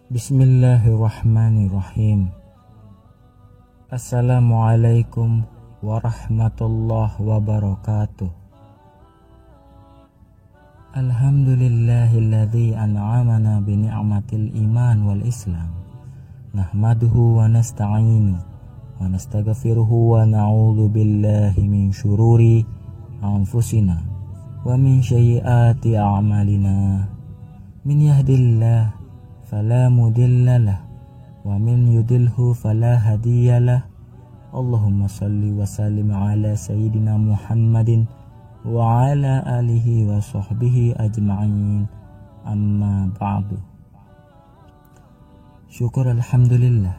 Bismillahirrahmanirrahim. Assalamualaikum warahmatullahi wabarakatuh. Alhamdulillahilladzi an'amana bi ni'matil iman wal islam. Nahmaduhu wa nasta'inu wa nastaghfiruhu wa na'udzu billahi min syururi anfusina wa min sayyiati a'malina. Min yahdillah fala mudhillalah wa min yudhilhu fala hadiyalah. Allahumma salli wa sallim ala sayyidina Muhammadin wa ala alihi wa sahbihi ajma'in, amma ba'du. Syukur alhamdulillah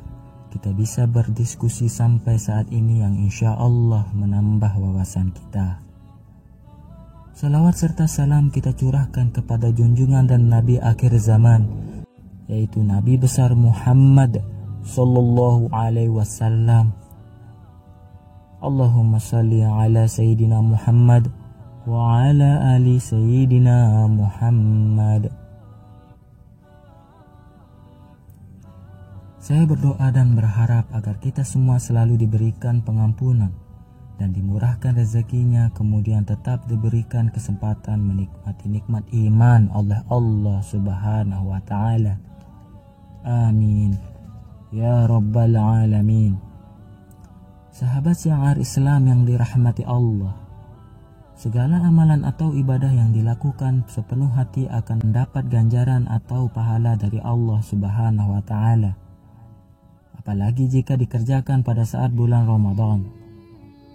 kita bisa berdiskusi sampai saat ini yang insya Allah menambah wawasan kita. Salawat serta salam kita curahkan kepada junjungan dan Nabi akhir zaman, yaitu Nabi besar Muhammad sallallahu alaihi wasallam. Allahumma salli ala sayyidina Muhammad wa ala ali sayyidina Muhammad. Saya berdoa dan berharap agar kita semua selalu diberikan pengampunan dan dimurahkan rezekinya, kemudian tetap diberikan kesempatan menikmati nikmat iman oleh Allah Subhanahu wa taala. Amin ya rabbal alamin. Sahabat syiar Islam yang dirahmati Allah, segala amalan atau ibadah yang dilakukan sepenuh hati akan mendapat ganjaran atau pahala dari Allah Subhanahu wa taala. Apalagi jika dikerjakan pada saat bulan Ramadan,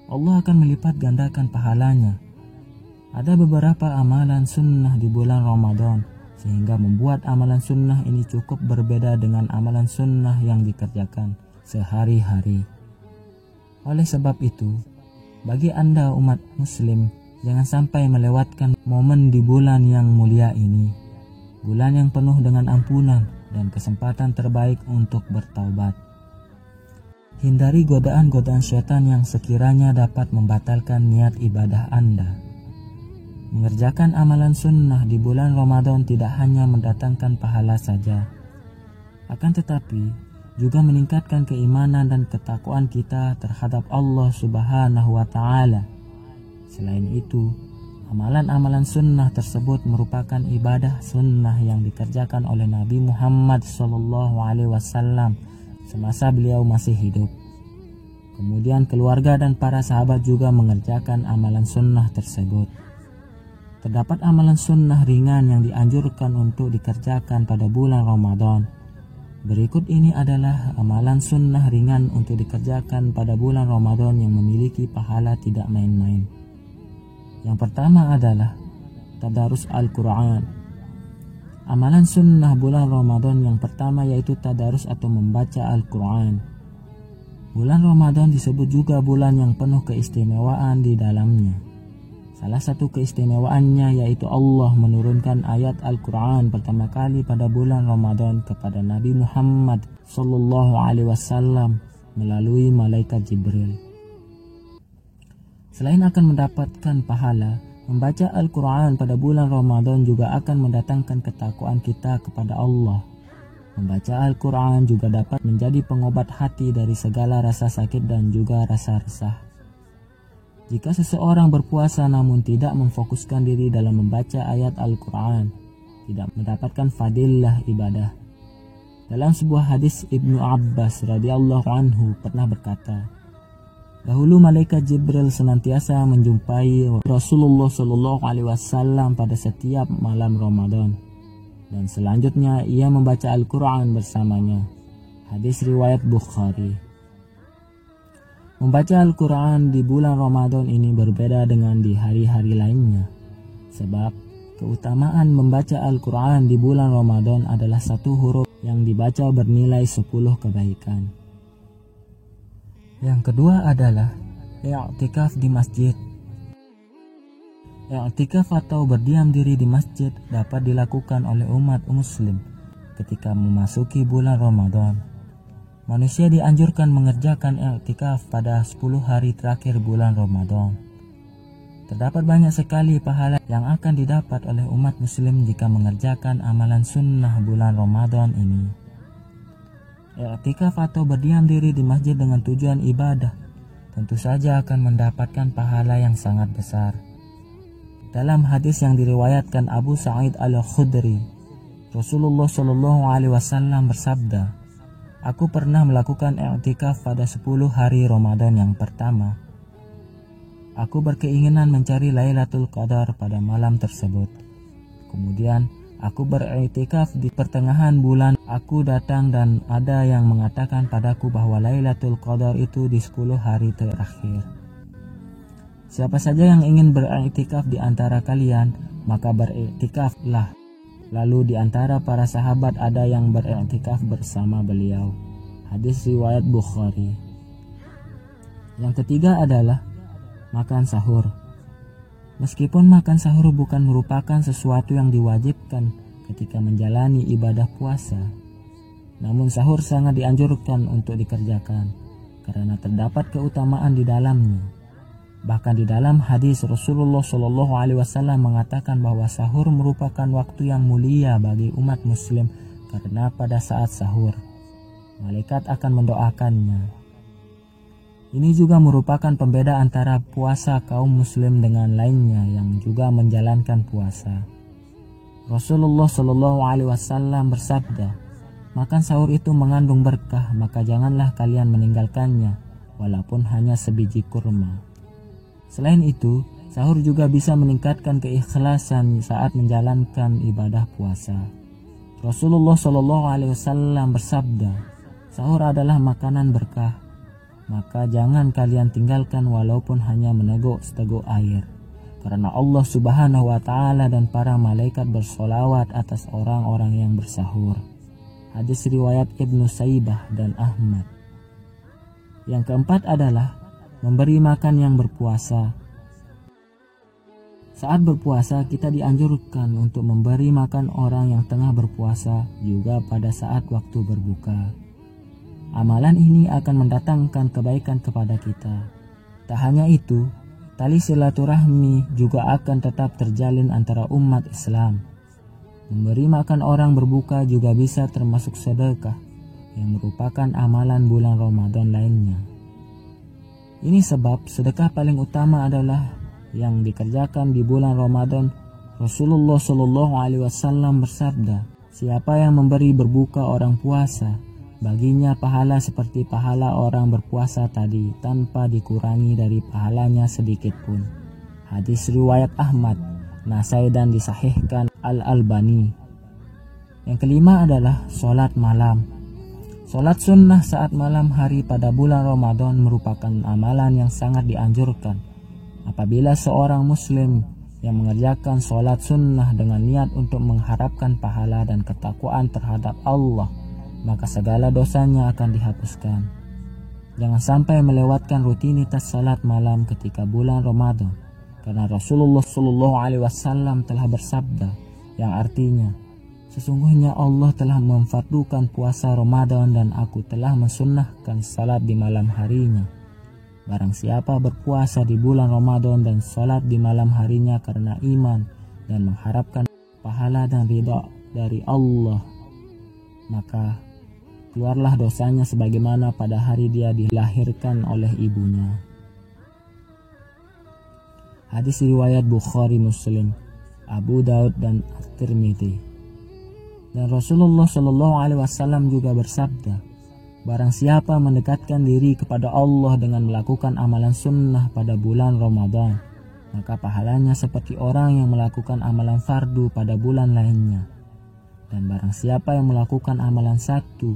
Allah akan melipat gandakan pahalanya. Ada beberapa amalan sunnah di bulan Ramadan, sehingga membuat amalan sunnah ini cukup berbeda dengan amalan sunnah yang dikerjakan sehari-hari. Oleh sebab itu, bagi Anda umat muslim, jangan sampai melewatkan momen di bulan yang mulia ini, bulan yang penuh dengan ampunan dan kesempatan terbaik untuk bertaubat. Hindari godaan-godaan syaitan yang sekiranya dapat membatalkan niat ibadah Anda. Mengerjakan amalan sunnah di bulan Ramadan tidak hanya mendatangkan pahala saja, akan tetapi juga meningkatkan keimanan dan ketakwaan kita terhadap Allah Subhanahu wa taala. Selain itu, amalan-amalan sunnah tersebut merupakan ibadah sunnah yang dikerjakan oleh Nabi Muhammad SAW semasa beliau masih hidup. Kemudian keluarga dan para sahabat juga mengerjakan amalan sunnah tersebut. Terdapat amalan sunnah ringan yang dianjurkan untuk dikerjakan pada bulan Ramadan. Berikut ini adalah amalan sunnah ringan untuk dikerjakan pada bulan Ramadan yang memiliki pahala tidak main-main. Yang pertama adalah tadarus Al-Quran. Amalan sunnah bulan Ramadan yang pertama yaitu tadarus atau membaca Al-Quran. Bulan Ramadan disebut juga bulan yang penuh keistimewaan di dalamnya. Salah satu keistimewaannya yaitu Allah menurunkan ayat Al-Quran pertama kali pada bulan Ramadan kepada Nabi Muhammad SAW melalui malaikat Jibril. Selain akan mendapatkan pahala, membaca Al-Quran pada bulan Ramadan juga akan mendatangkan ketakwaan kita kepada Allah. Membaca Al-Quran juga dapat menjadi pengobat hati dari segala rasa sakit dan juga rasa resah. Jika seseorang berpuasa namun tidak memfokuskan diri dalam membaca ayat Al-Quran, tidak mendapatkan fadilah ibadah. Dalam sebuah hadis, Ibnu Abbas radhiyallahu anhu pernah berkata, dahulu malaikat Jibril senantiasa menjumpai Rasulullah SAW pada setiap malam Ramadan, dan selanjutnya ia membaca Al-Quran bersamanya. Hadis riwayat Bukhari. Membaca Al-Quran di bulan Ramadan ini berbeda dengan di hari-hari lainnya, sebab keutamaan membaca Al-Quran di bulan Ramadan adalah satu huruf yang dibaca bernilai 10 kebaikan. Yang kedua adalah i'tikaf di masjid. I'tikaf atau berdiam diri di masjid dapat dilakukan oleh umat muslim ketika memasuki bulan Ramadan. Manusia dianjurkan mengerjakan i'tikaf pada 10 hari terakhir bulan Ramadan. Terdapat banyak sekali pahala yang akan didapat oleh umat muslim jika mengerjakan amalan sunnah bulan Ramadan ini. I'tikaf atau berdiam diri di masjid dengan tujuan ibadah tentu saja akan mendapatkan pahala yang sangat besar. Dalam hadis yang diriwayatkan Abu Sa'id Al-Khudri, Rasulullah Shallallahu Alaihi Wasallam bersabda, "Aku pernah melakukan i'tikaf pada 10 hari Ramadan yang pertama. Aku berkeinginan mencari Lailatul Qadar pada malam tersebut. Kemudian aku beriktikaf di pertengahan bulan. Aku datang dan ada yang mengatakan padaku bahwa Lailatul Qadar itu di 10 hari terakhir. Siapa saja yang ingin beriktikaf di antara kalian, maka beriktikaflah." Lalu di antara para sahabat ada yang beriktikaf bersama beliau. Hadis riwayat Bukhari. Yang ketiga adalah makan sahur. Meskipun makan sahur bukan merupakan sesuatu yang diwajibkan ketika menjalani ibadah puasa, namun sahur sangat dianjurkan untuk dikerjakan karena terdapat keutamaan di dalamnya. Bahkan di dalam hadis Rasulullah Shallallahu Alaihi Wasallam mengatakan bahwa sahur merupakan waktu yang mulia bagi umat muslim karena pada saat sahur malaikat akan mendoakannya. Ini juga merupakan pembeda antara puasa kaum muslim dengan lainnya yang juga menjalankan puasa. Rasulullah Shallallahu Alaihi Wasallam bersabda, "Makan sahur itu mengandung berkah, maka janganlah kalian meninggalkannya, walaupun hanya sebiji kurma." Selain itu, sahur juga bisa meningkatkan keikhlasan saat menjalankan ibadah puasa. Rasulullah Shallallahu Alaihi Wasallam bersabda, "Sahur adalah makanan berkah, maka jangan kalian tinggalkan walaupun hanya meneguk seteguk air, karena Allah Subhanahu wa Ta'ala dan para malaikat bersolawat atas orang-orang yang bersahur." Hadis riwayat Ibnu Saibah dan Ahmad. Yang keempat adalah memberi makan yang berpuasa. Saat berpuasa kita dianjurkan untuk memberi makan orang yang tengah berpuasa juga pada saat waktu berbuka. Amalan ini akan mendatangkan kebaikan kepada kita. Tak hanya itu, tali silaturahmi juga akan tetap terjalin antara umat Islam. Memberi makan orang berbuka juga bisa termasuk sedekah yang merupakan amalan bulan Ramadan lainnya. Ini sebab sedekah paling utama adalah yang dikerjakan di bulan Ramadan. Rasulullah Shallallahu Alaihi Wasallam bersabda, "Siapa yang memberi berbuka orang puasa, baginya pahala seperti pahala orang berpuasa tadi tanpa dikurangi dari pahalanya sedikit pun." Hadis riwayat Ahmad, Nasai dan disahihkan Al-Albani. Yang kelima adalah sholat malam. Sholat sunnah saat malam hari pada bulan Ramadan merupakan amalan yang sangat dianjurkan. Apabila seorang muslim yang mengerjakan sholat sunnah dengan niat untuk mengharapkan pahala dan ketakwaan terhadap Allah, maka segala dosanya akan dihapuskan. Jangan sampai melewatkan rutinitas sholat malam ketika bulan Ramadan, karena Rasulullah Shallallahu Alaihi Wasallam telah bersabda yang artinya, "Sesungguhnya Allah telah memfardukan puasa Ramadan dan aku telah mensunnahkan salat di malam harinya. Barang siapa berpuasa di bulan Ramadan dan salat di malam harinya karena iman dan mengharapkan pahala dan ridha dari Allah, maka keluarlah dosanya sebagaimana pada hari dia dilahirkan oleh ibunya." Hadis riwayat Bukhari, Muslim, Abu Daud dan At-Tirmidzi. Dan Rasulullah Shallallahu Alaihi Wasallam juga bersabda, "Barang siapa mendekatkan diri kepada Allah dengan melakukan amalan sunnah pada bulan Ramadan, maka pahalanya seperti orang yang melakukan amalan fardu pada bulan lainnya. Dan barang siapa yang melakukan amalan fardu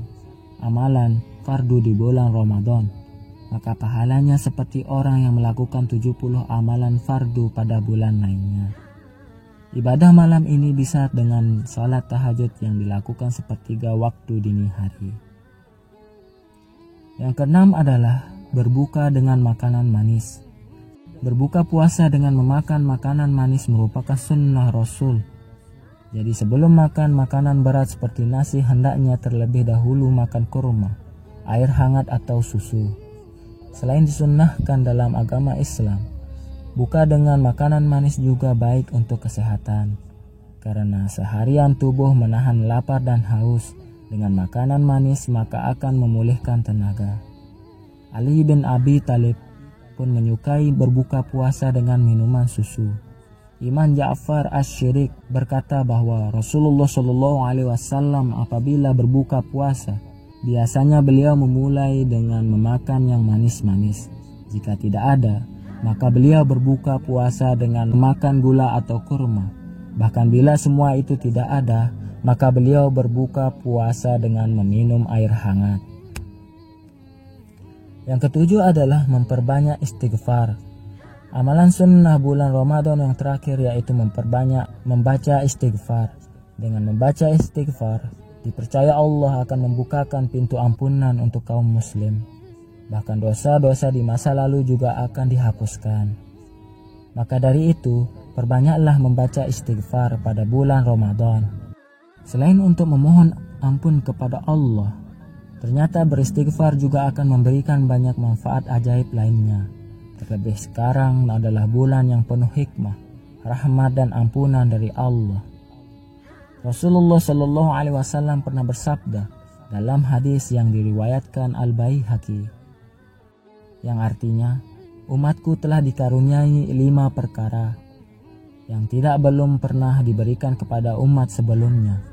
di bulan Ramadan, maka pahalanya seperti orang yang melakukan 70 amalan fardu pada bulan lainnya." Ibadah malam ini bisa dengan salat tahajud yang dilakukan sepertiga waktu dini hari. Yang keenam adalah berbuka dengan makanan manis. Berbuka puasa dengan memakan makanan manis merupakan sunnah Rasul. Jadi sebelum makan makanan berat seperti nasi, hendaknya terlebih dahulu makan kurma, air hangat atau susu. Selain disunnahkan dalam agama Islam, buka dengan makanan manis juga baik untuk kesehatan, karena seharian tubuh menahan lapar dan haus, dengan makanan manis maka akan memulihkan tenaga. Ali bin Abi Thalib pun menyukai berbuka puasa dengan minuman susu. Imam Ja'far Asy-Syirik berkata bahwa Rasulullah SAW apabila berbuka puasa, biasanya beliau memulai dengan memakan yang manis-manis. Jika tidak ada, maka beliau berbuka puasa dengan memakan gula atau kurma. Bahkan bila semua itu tidak ada, maka beliau berbuka puasa dengan meminum air hangat. Yang ketujuh adalah memperbanyak istighfar. Amalan sunnah bulan Ramadan yang terakhir yaitu memperbanyak membaca istighfar. Dengan membaca istighfar, dipercaya Allah akan membukakan pintu ampunan untuk kaum muslim. Bahkan dosa-dosa di masa lalu juga akan dihapuskan. Maka dari itu, perbanyaklah membaca istighfar pada bulan Ramadan. Selain untuk memohon ampun kepada Allah, ternyata beristighfar juga akan memberikan banyak manfaat ajaib lainnya. Terlebih sekarang adalah bulan yang penuh hikmah, rahmat dan ampunan dari Allah. Rasulullah SAW pernah bersabda dalam hadis yang diriwayatkan Al-Baihaqi, yang artinya, umatku telah dikaruniai 5 perkara yang belum pernah diberikan kepada umat sebelumnya.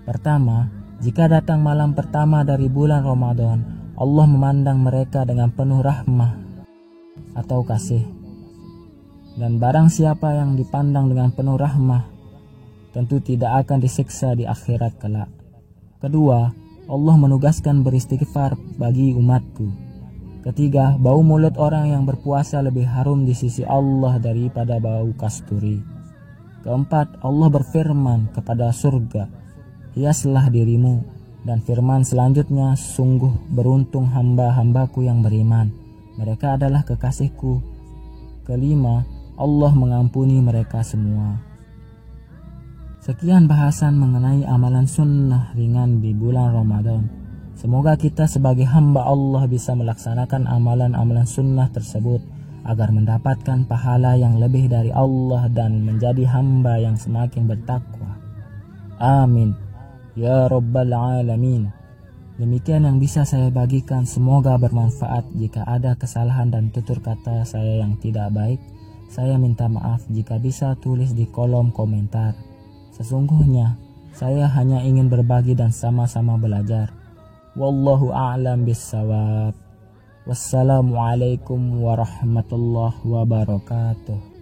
Pertama, jika datang malam pertama dari bulan Ramadan, Allah memandang mereka dengan penuh rahmah atau kasih. Dan barang siapa yang dipandang dengan penuh rahmah, tentu tidak akan disiksa di akhirat kelak. Kedua, Allah menugaskan beristighfar bagi umatku. Ketiga, bau mulut orang yang berpuasa lebih harum di sisi Allah daripada bau kasturi. Keempat, Allah berfirman kepada surga, hiaslah dirimu. Dan firman selanjutnya, sungguh beruntung hamba-hambaku yang beriman, mereka adalah kekasihku. Kelima, Allah mengampuni mereka semua. Sekian bahasan mengenai amalan sunnah ringan di bulan Ramadan. Semoga kita sebagai hamba Allah bisa melaksanakan amalan-amalan sunnah tersebut agar mendapatkan pahala yang lebih dari Allah dan menjadi hamba yang semakin bertakwa. Amin. Ya Rabbal Alamin. Demikian yang bisa saya bagikan, semoga bermanfaat. Jika ada kesalahan dan tutur kata saya yang tidak baik, saya minta maaf. Jika bisa tulis di kolom komentar. Sesungguhnya saya hanya ingin berbagi dan sama-sama belajar. Wallahu a'lam bissawab. Wassalamualaikum warahmatullahi wabarakatuh.